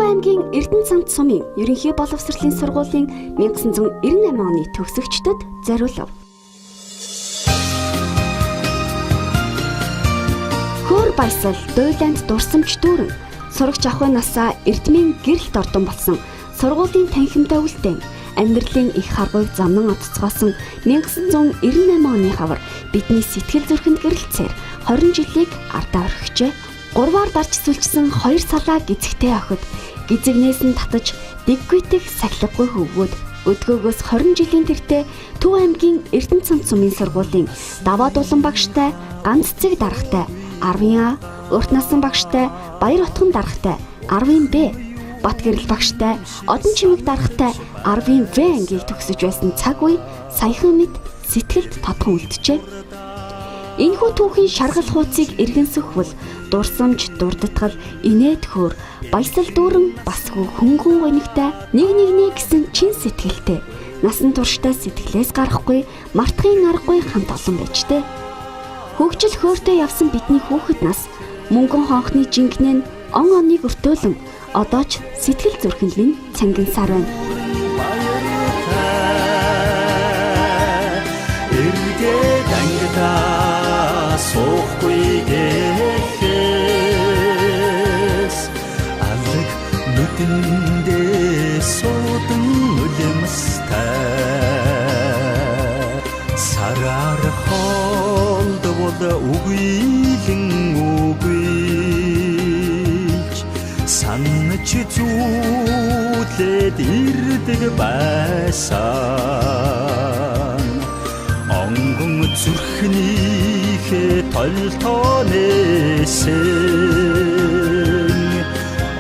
аймгийн Эрдэнэцамт сумын ерөнхий боловсролын сургуулийн 1998 оны төгсөгчдөд зориулав. Хөөр баясал дуйланд дурсамж дүүрэн сурагч ахуй насаа эрдмийн гэрэлт ордон болсон сургуулийн танхимтай үлдээн амьдралын их харгуйг замнан онцгоосон 1998 оны хавар бидний сэтгэл зүрхэнд гэрэлцээр 20 жилийг ардаа орхижээ. 3-аар дарж сүлжсэн 2 салаа гизэгтэй охид гизэгнээс нь татаж дэггүйдэг сахилгагүй хөвгүүд өдгөөгөөс 20 жилийн тэртээ Төв аймгийн Эрдэнэцамт сумын сургуулийн даваа дулан багштай, ганц цэг даргатай 10-ын А, урт насан багштай, Баяр утган даргатай 10-ын Б, Бат гэрэл багштай, Одон чимэг даргатай 10-ын В ангийг төгсөж байсан цаг үе саяхан мэд сэтгэлд тодхон үлджээ. Энэхүү түүхийн шаргал хуудсыг эргэнсэхвэл дурсамж, дурдтгал, инээд хөөр, баясал дүүрэн басгүй хөнгөн гонигтай нэг гэсэн чин сэтгэлтэй насан туршдаа сэтгэлээс гарахгүй мартахын аргагүй хамт олон байжтэй. Хөгжил хөөртэй явсан бидний хүүхэд нас мөнгөн хонхны жингнэн он оныг өртөөлөн одоо ч сэтгэл зүрхэнд минь цангинсаар байна. Сохгүй гэхээс алг нүдэндээ суудан үлэмстэй сараар холдвол үгүйлэн үгүйлж санч зүүдлээд ирдэг байсан онгон зүрхнийхээ толтонэсэн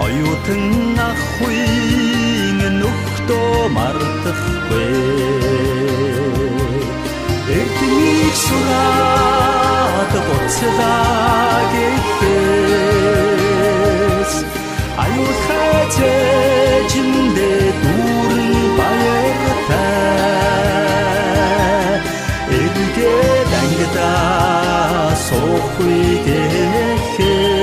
оюутан ахуйн нөхдөө мартахгүй эрдмийг сураад боцлаа гэхээс аюулхай зэжиндээ дүүрэн баяртай эргээд ангидаа сохгүй гэхээс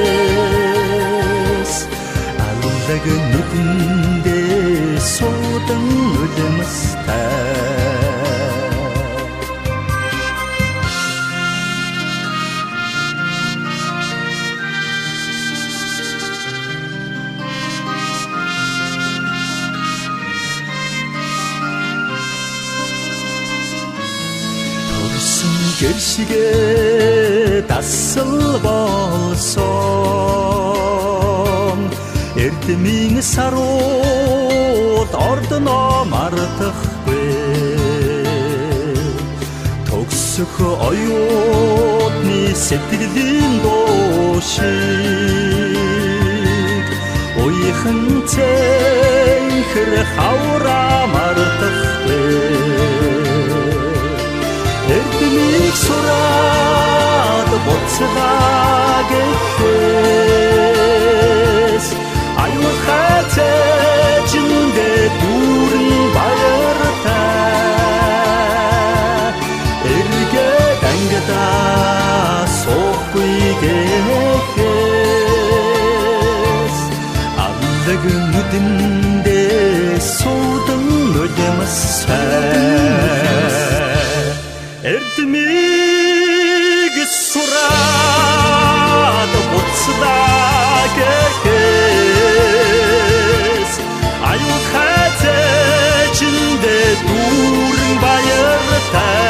аллаг нүдэндээ суудан үлэмстэй гэршигэ дасал болсон эрдмийн сарууд ордоноо мартахгүй төгсөх оюутны сэтгэлийн дуушиг уйхан цэнхэр хавраа мартахгүй эрдмийг сураад боцлаа гэхээс аюулхай зэжиндээ дүүрэн баяртай эргээд ангидаа сохгүй гэхээс аллаг нүдэндээ суудан үлэмстэй эрдмийг сураад боцлаа гэхээс аюулхай зэжиндээ дүүрэн баяртай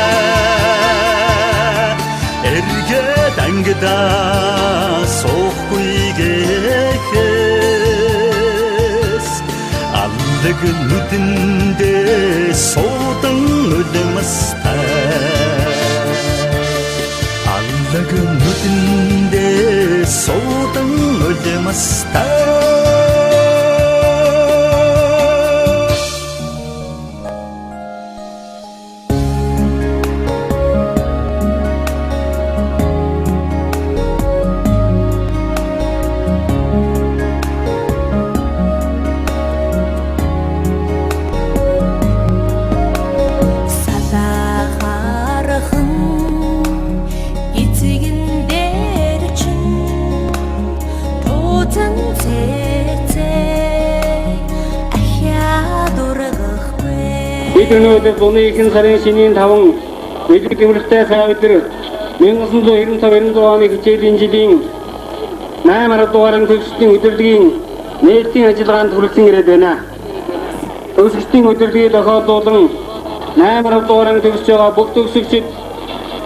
эргээд ангидаа сохгүй гэхээс аллаг нүдэндээ суудан үлэмстэй аллаг нүдэндээ суудан үлэмстэй эцэгэн дээр чинь тууцан цээ бид өнөөдөр дуны ихэнх сарын шинийн 5 Мэдлэг гэмрэлтэй сая өдөр 1995-96 оны хичээлийн жилийн 8 дугаар төгсөлтийн удирдлагын нээлтийн ажиллагаанд хүрэлцэн ирээд байна. Төгсөлтийн удирдлагыг тохиолдуулан 8 дугаар төгсөж байгаа бүх төгсөгчид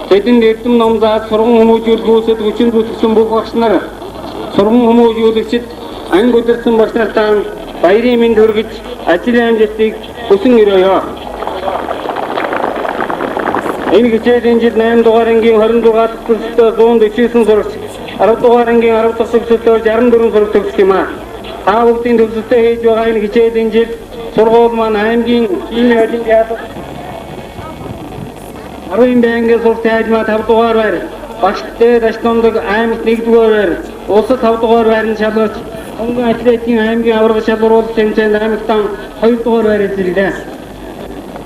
тэдэнд эрдэм ном зааж сургууль хүмүүжүүлэхүүсэд хүчин бүтсэн бүх багш нар, сургууль хүмүүжүүлэгчид, анги удирдсан багш нартаа баярын мэнд хүргэж ажлын амжилтыг хүсэн өрөөё. Энэ хичээлийн жил 8 дугаар ангийн 26 дахь төгсөлтөөр 149 сурагч, 10 дугаар ангийн 10 дахь төгсөлтөөр 64 сурагч төгсөх юм аа. Та бүхний төгсөлтөө хийж байгаа энэ хичээлийн жил сургууль маань аймгийн шинэ хожим яатар 10 байнгын сурагч аймаа 5 дугаар байр, багштай даштондог аймагт 1 дугаар байр, улсад 5 дугаар байранд шалгаж, хөнгөн атлетикийн аймгийн аварга шалгаруулалт тэмцээнд аймагтан 2 дугаар байр эзэллээ.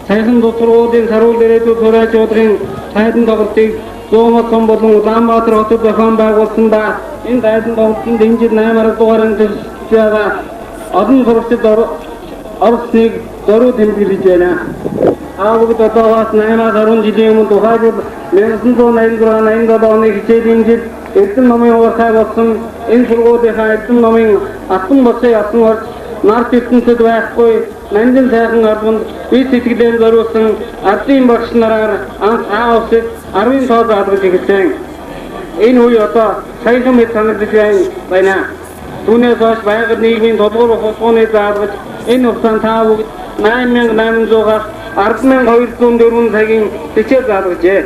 Сайхан тус сургуулийн саруул ирээдүйд хураачуудын тайдан тоглолтыг Зууматхан болон Улаанбаатар хотод зохион байгуулсан ба энэ тайдан тоглолтын дэмжил 8 дугаарыг төгсөж байгаа олон сурагчид орсныг зориуд тэмдэглэж байна. Бүгд одоогоос 8-10 жилийн өмнө тухайлбал 1986-87 оны хичээлийн жил эрдэм номын уурхай болсон энэ сургуулийнхаа эрдэм номын алтан босыг алтан орж нарт ертөнцид байхгүй нандин сайхан арганд бие сэтгэлээр зориулсан ардын багш нараар анх аавсыг 10 тоо заалгаж эхэлсэн. Энэ үе одоо саяхан мэд санагдаж байна. Түүнээс хойш байгаль нийгмийн тодгор ухааны заалгаж энэ хугацаанд та бүгд 8800-аас 10204 цагийн хичээл заалгажээ.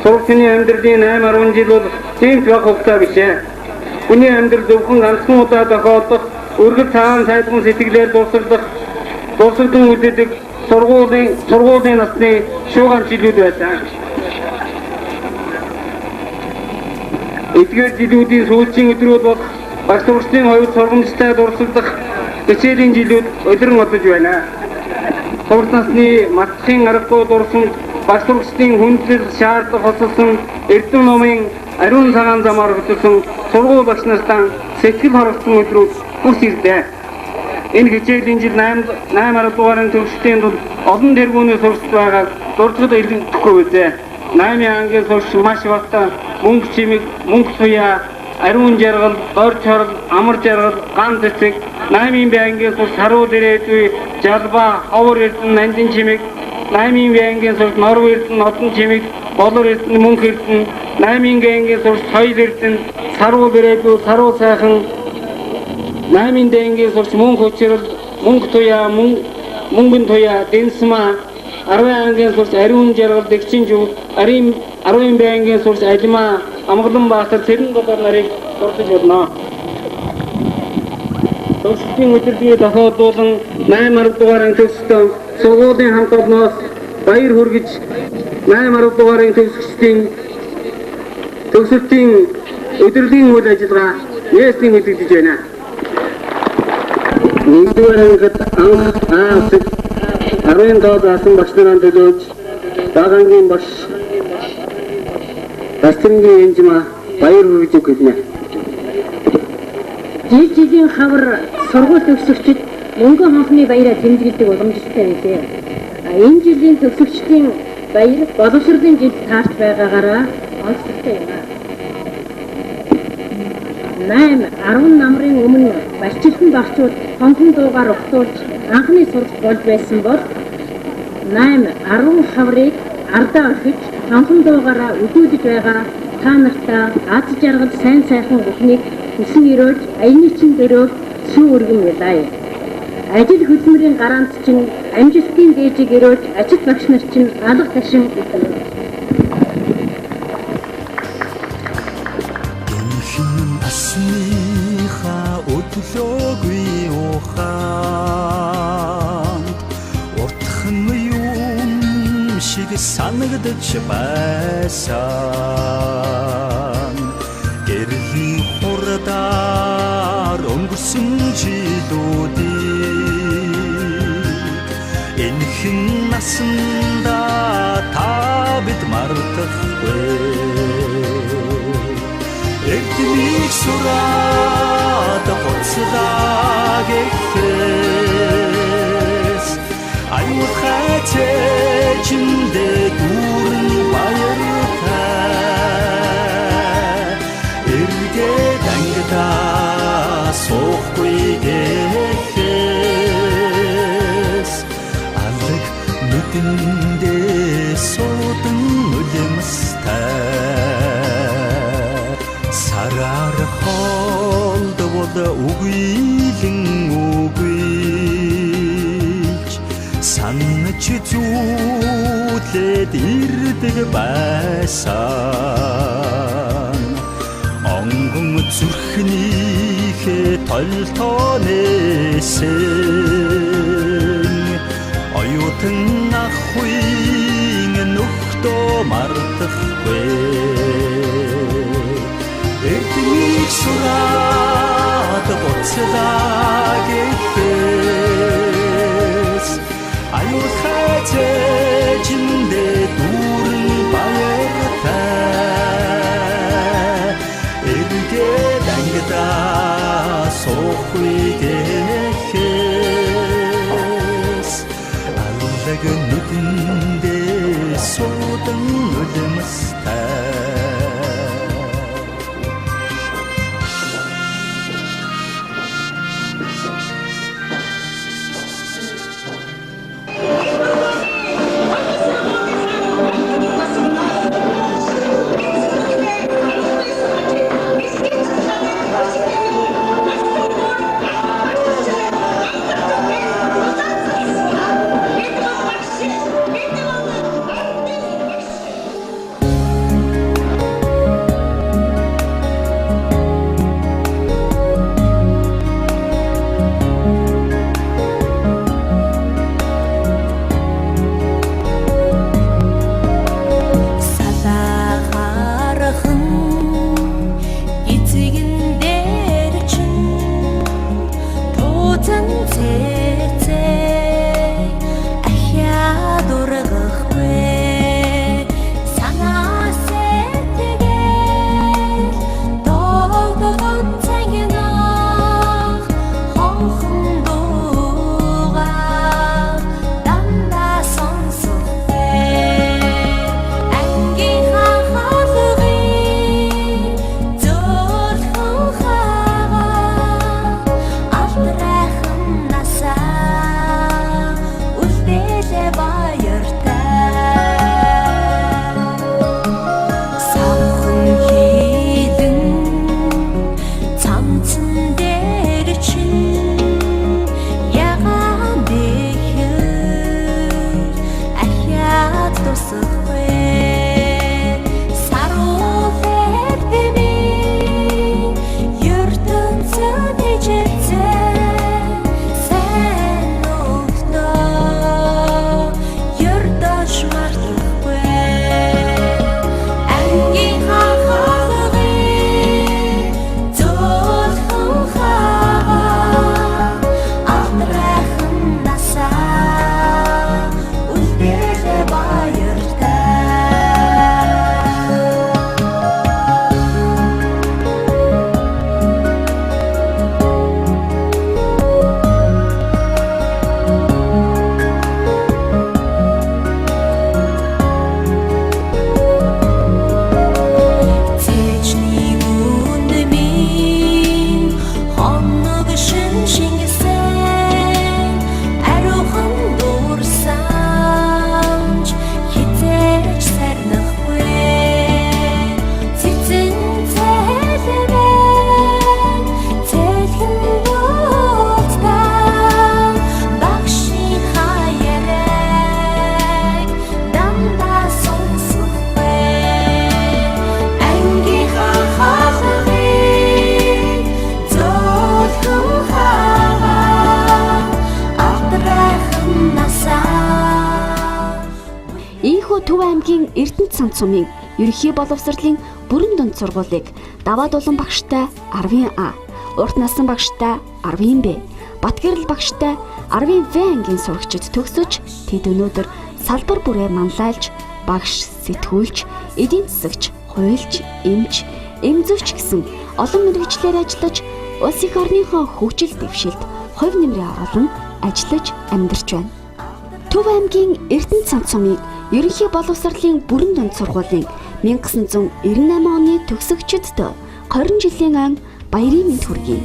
Сурагчны амьдралын 8-10 жил бол тийм бага хугацаа биш ээ. Хүний амьдрал зөвхөн ганцхан удаа тохиолдох, өргөл цаан сайдган сэтгэлээр дурсагдан үлддэг сургуулийн насны шууган жилүүд байсан. Эдгээр жилүүдийн сүүлчийн өдрүүд бол багш сурагчдын хувьд сургамжтай дурсагдах хичээлийн жилүүд өдрөн одож байна. Сурагч насны мартахын аргагүй дурсан багш сурагчдын хүндлэл шаардах хоцолсон эрдэм номын ариун цагаан замаар хөтлсөн сургууль багш нартаа сэтгэл хорогдсон өдрүүд хүрч ирлээ. Энэ хичээлийн жил 8 дугаарын төгсөлтийн тулд олон тэргүүний сурагч байгаад дурдгад илэрдэхгүй үзээ. 8 ангийн сурагч маш бата мөнгө чимэг, мөнгө суяа, ариун жаргал, дор чорол, амар жаргал, ган цэцэг, 8 байнгын сурагч харуул ирээдүй, жалбаа, ховор эрдэн, нандин чимэг, 8 байнгын сурагч норв эрдэн, нодон чимэг, болор эрдэн, мөнх эрдэн, 8 байнгын сурагч соёл эрдэн, саруул ирээдүй, саруул сайхан, 8 дэнгийн сурч мөнгө хүчрэл, мөнгө туяа, мөнгөн туяа, дэнсмаа, 10 ангийн сурч ариун жаргал, дэгчин жив, 10 байнгын сурч алимаа, амгалан баатар, цэрэн голоор нарыг сурч болно. Төгсөлтийн өдрийг тохиолдуулан 8 дугаарын төгсөлтөнд сургуулийн хамт олноос баяр хүргэж 8 дугаарын төгсөлтийн өдрийн үйл ажиллагаа нээслийн үзэгдэж байна. Нэгдүгээр ангид анх аавсыг 10 тоо заасан багш нарaan төлөөж дагангийн багш Дастрингийн энжимаа баяр хүргэж өгөх гэлнэ. Жилийн хавар сургууль төгсөгчид мөнгө хонхны баяраа тэмдэглэдэг уламжлалтай байлээ. Энэ жилийн төгсөгчдийн баяр боловсролын жил таарч байгаагаараа онцлогтой юм. 8-10 намрын өмнө барчилсан багчууд хонхон дуугаар угтуулж анхны сурагч болж байсан бол 8-10 хаврыг ардаа орхиж хонхон дуугаараа өдөөдөж байгаа та нартаа аз жаргал сайн сайхан бүхнийг хүсэн өрөөж аяны чин дөрөө сүү өргөн байлаа. Ажил хөдөлмөрийн гараант чинь амжилтын дээжийг өрөөж ажил багш нар чинь алга ташин идэв. Өглөөгүй ухаанд уртхан юм шиг санагдаж байсан. Гэрлийн хурдаар өнгөрсөн жилүүдийг энэхэн насанда та бид мартахгүй. Эрдмийг сураад хоцлаа гэхээс аюулхай цээжиндээ дүүрэн баяртай эргээд ангидаа суухгүй гэхээс алг нүдэндээ суудан үлэмстэй сараар холдвол үгүйлэн үгүйж санаж зүүлээд ирдэг байсан онгон зүрхнийхээ толтоонэсэн оюутан ахуйн нүхтөө мартахгүй эрдмийг сураад боцлаа гэхээс аюулхай цээжиндээ дүүрэн баяртай эргээд ангидаа суухгүй гэхээс аллаг нүдэндээ суудан үлэмстэй Төв аймгийн Эрдэнэт цамц сумын ерөнхий боловсролын бүрэн дунд сургуулийг Даваа Дулан багштай 10-ын А, Урт Насан багштай 10-ын Б, Батгэрэл багштай 10-ын В ангийн сурагчид төгсөж тэд өнөөдөр салбар бүрээр манлайлж, багш, сэтгүүлч, эдийн засагч, хуульч, эмч, эмзөвч гэсэн олон мэргэжлээр ажиллаж улс их орныхоо хөгжил дэвшилд хувь нэмрээ оруулан ажиллаж амьдарч байна. Төв аймгийн Эрдэнэ цамц сумыг ерөнхий боловсролын бүрэн дунд сургуулийн 1998 оны төгсөгчдөд 20 жилийн ан баярын мэнд хүргэе.